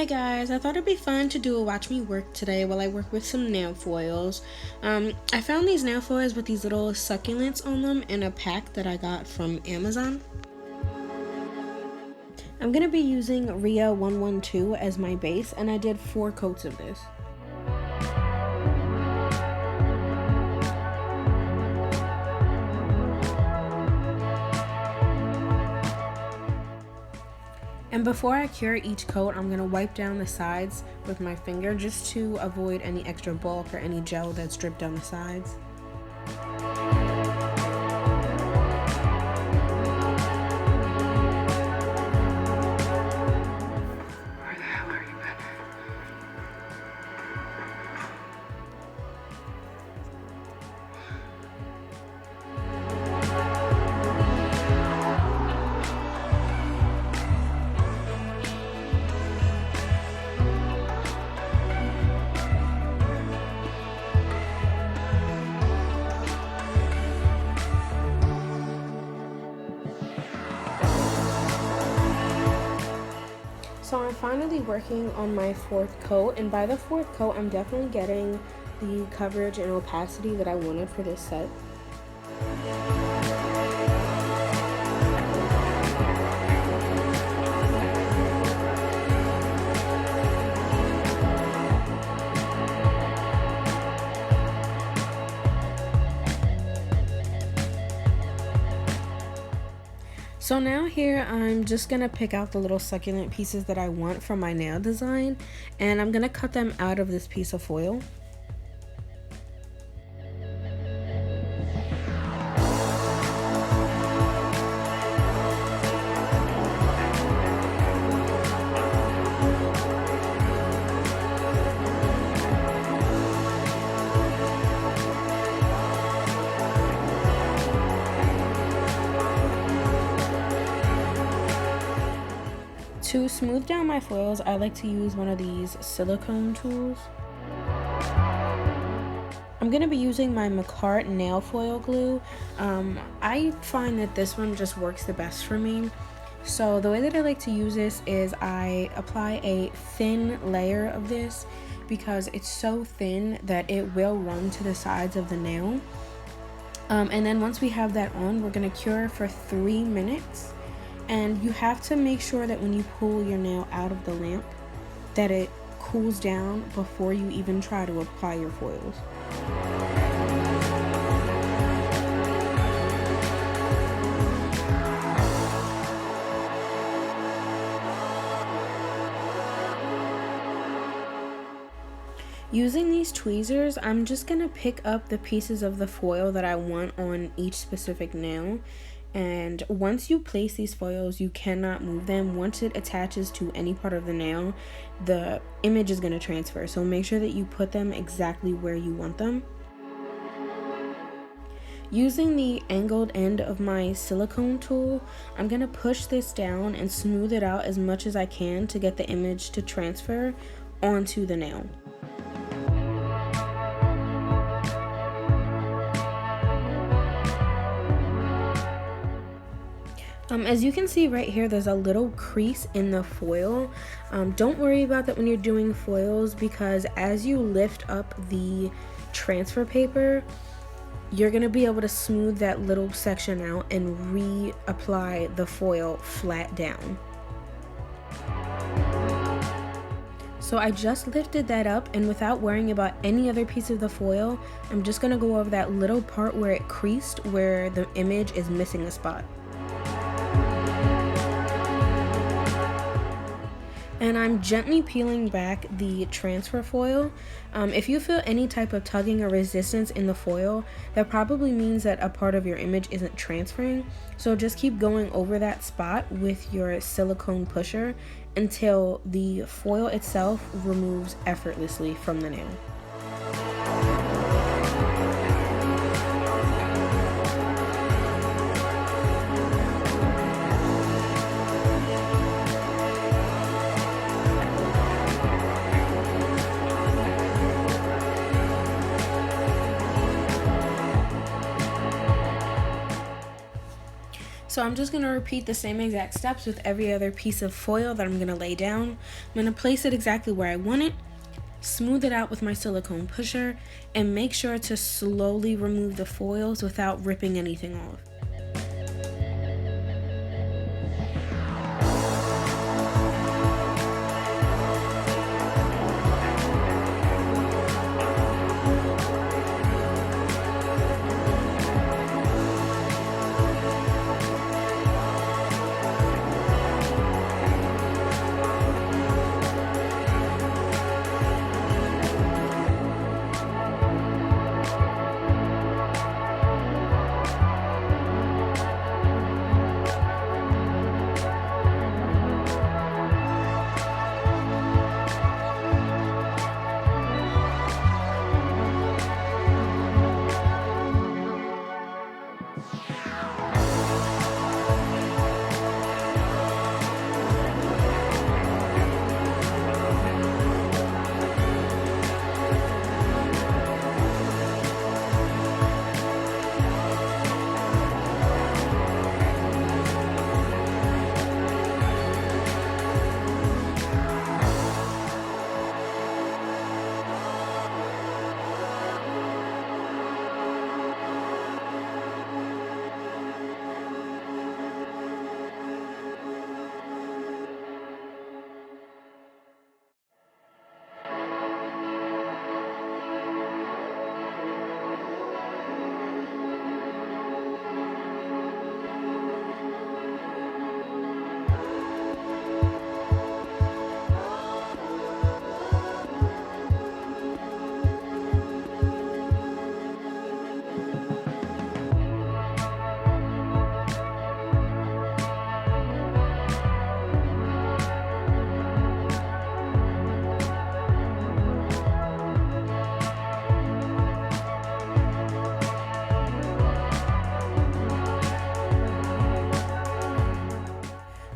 Hey guys, I thought it'd be fun to do a watch me work today while I work with some nail foils. I found these nail foils with these little succulents on them in a pack that I got from Amazon. I'm going to be using Riya 112 as my base, and I did 4 coats of this. And before I cure each coat, I'm going to wipe down the sides with my finger just to avoid any extra bulk or any gel that's dripped down the sides. Where the hell are you, man? So I'm finally working on my 4th coat, and by the 4th coat I'm definitely getting the coverage and opacity that I wanted for this set. So now here I'm just going to pick out the little succulent pieces that I want from my nail design, and I'm going to cut them out of this piece of foil. To smooth down my foils, I like to use one of these silicone tools. I'm going to be using my Makartt nail foil glue. I find that this one just works the best for me. So the way that I like to use this is I apply a thin layer of this because it's so thin that it will run to the sides of the nail. And then once we have that on, we're going to cure for 3 minutes. And you have to make sure that when you pull your nail out of the lamp that it cools down before you even try to apply your foils. Using these tweezers, I'm just going to pick up the pieces of the foil that I want on each specific nail. And once you place these foils, you cannot move them. Once it attaches to any part of the nail, the image is going to transfer. So make sure that you put them exactly where you want them. Using the angled end of my silicone tool, I'm going to push this down and smooth it out as much as I can to get the image to transfer onto the nail. As you can see right here, there's a little crease in the foil. Don't worry about that when you're doing foils, because as you lift up the transfer paper, you're going to be able to smooth that little section out and reapply the foil flat down. So I just lifted that up, and without worrying about any other piece of the foil, I'm just going to go over that little part where it creased, where the image is missing a spot. And I'm gently peeling back the transfer foil. If you feel any type of tugging or resistance in the foil, that probably means that a part of your image isn't transferring. So just keep going over that spot with your silicone pusher until the foil itself removes effortlessly from the nail. So I'm just going to repeat the same exact steps with every other piece of foil that I'm going to lay down. I'm going to place it exactly where I want it, smooth it out with my silicone pusher, and make sure to slowly remove the foils without ripping anything off.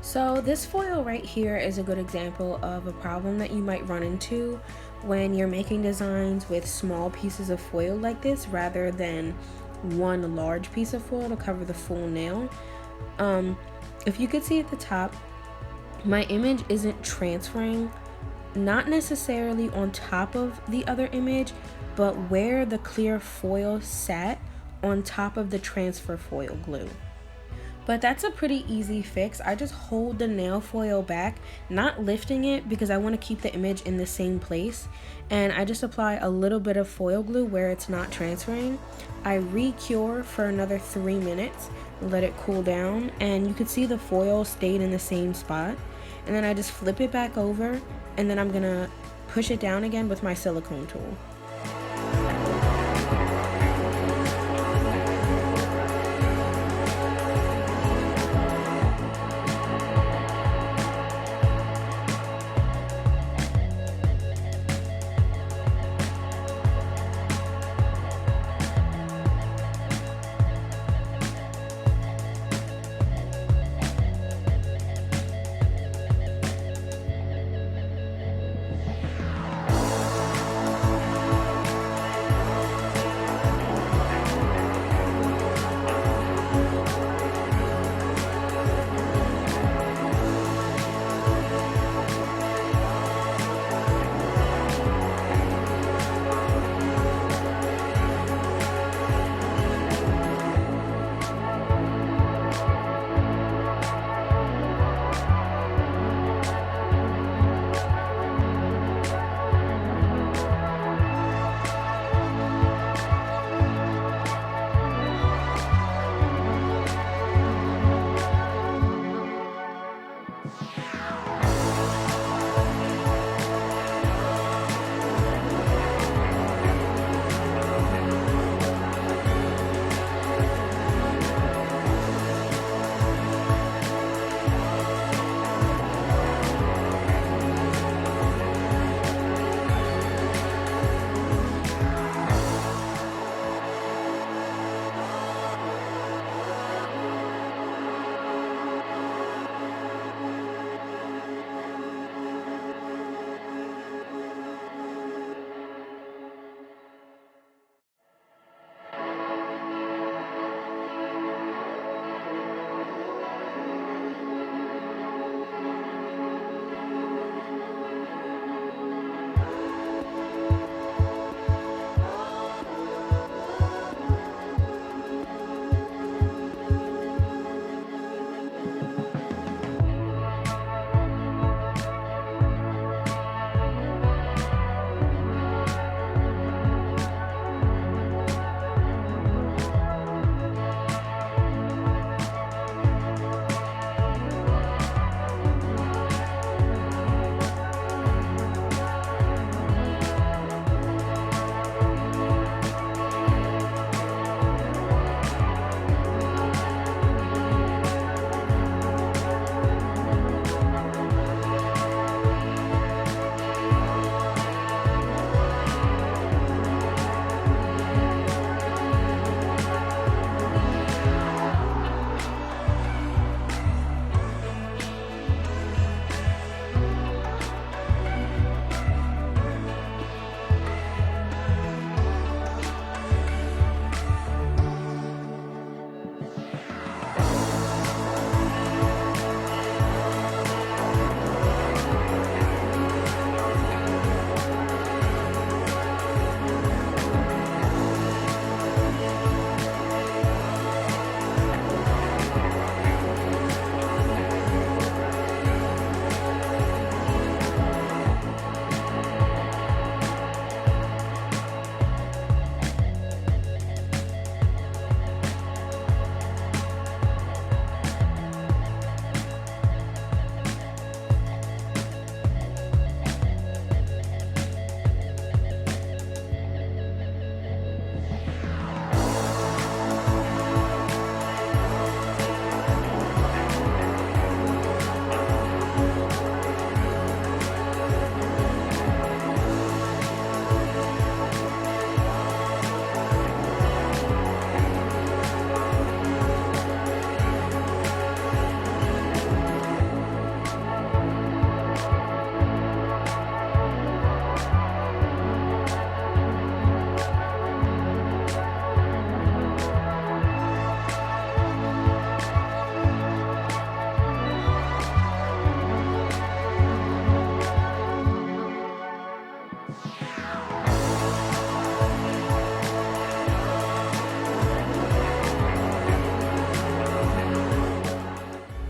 So this foil right here is a good example of a problem that you might run into when you're making designs with small pieces of foil like this rather than one large piece of foil to cover the full nail. If you could see at the top, my image isn't transferring, not necessarily on top of the other image, but where the clear foil sat on top of the transfer foil glue. But that's a pretty easy fix. I just hold the nail foil back, not lifting it because I want to keep the image in the same place. And I just apply a little bit of foil glue where it's not transferring. I re-cure for another 3 minutes, let it cool down, and you can see the foil stayed in the same spot. And then I just flip it back over, and then I'm gonna push it down again with my silicone tool.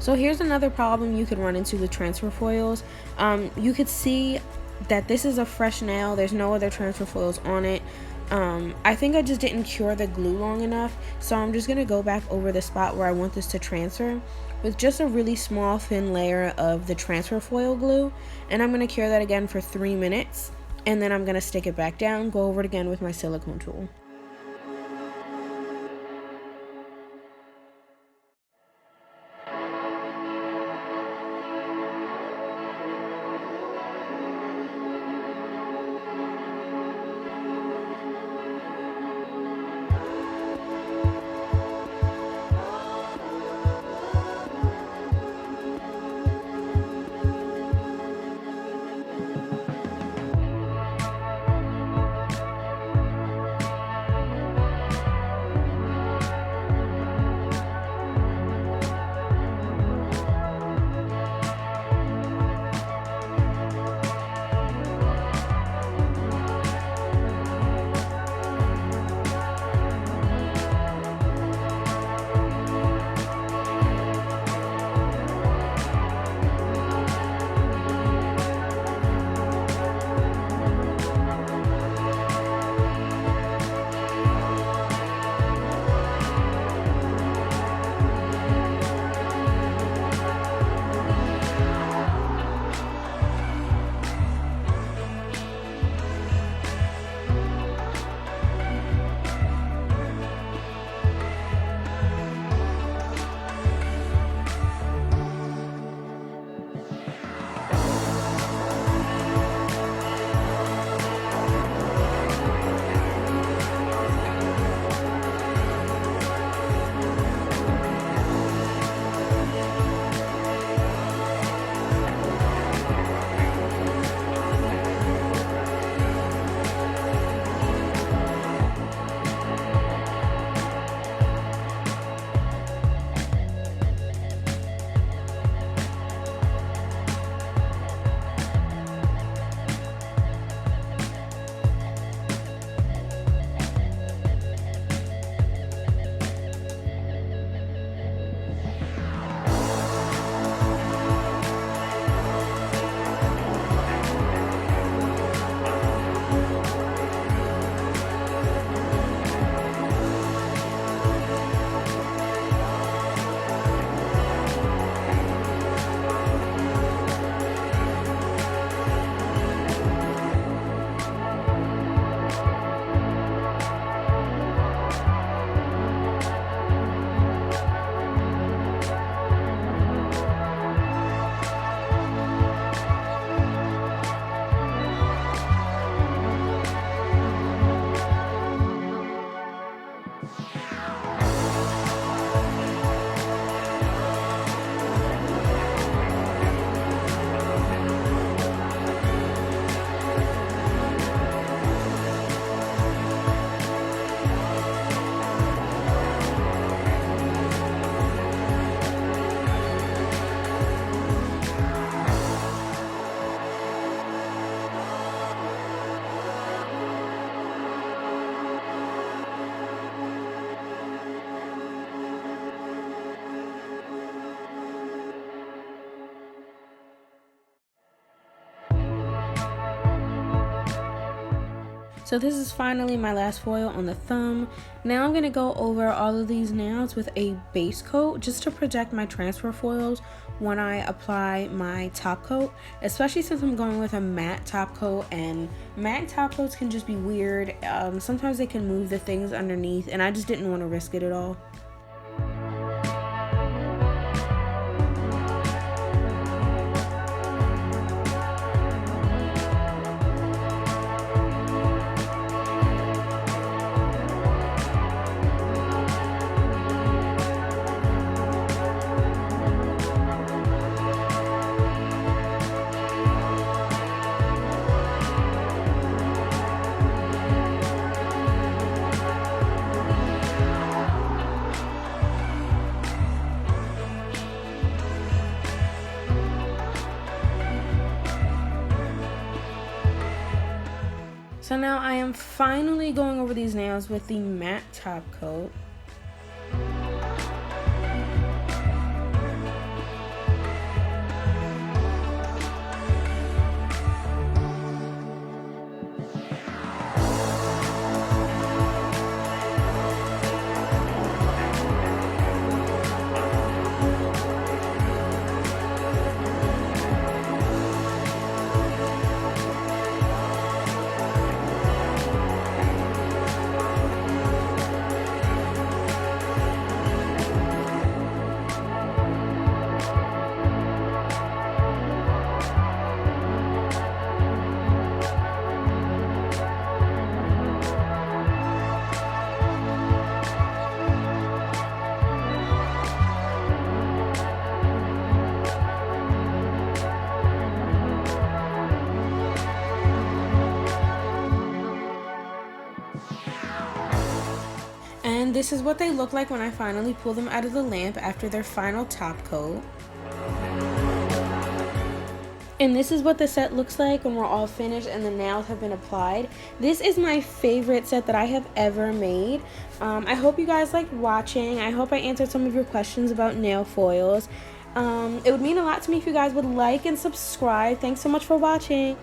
So here's another problem you could run into with transfer foils. You could see that this is a fresh nail. There's no other transfer foils on it. I think I just didn't cure the glue long enough, so I'm just gonna go back over the spot where I want this to transfer with just a really small thin layer of the transfer foil glue, and I'm gonna cure that again for 3 minutes, and then I'm gonna stick it back down, go over it again with my silicone tool. So this is finally my last foil on the thumb. Now I'm going to go over all of these nails with a base coat just to protect my transfer foils when I apply my top coat, especially since I'm going with a matte top coat, and matte top coats can just be weird. Sometimes they can move the things underneath, and I just didn't want to risk it at all. So now I am finally going over these nails with the matte top coat. And this is what they look like when I finally pull them out of the lamp after their final top coat. And this is what the set looks like when we're all finished and the nails have been applied. This is my favorite set that I have ever made. I hope you guys liked watching. I hope I answered some of your questions about nail foils. It would mean a lot to me if you guys would like and subscribe. Thanks so much for watching.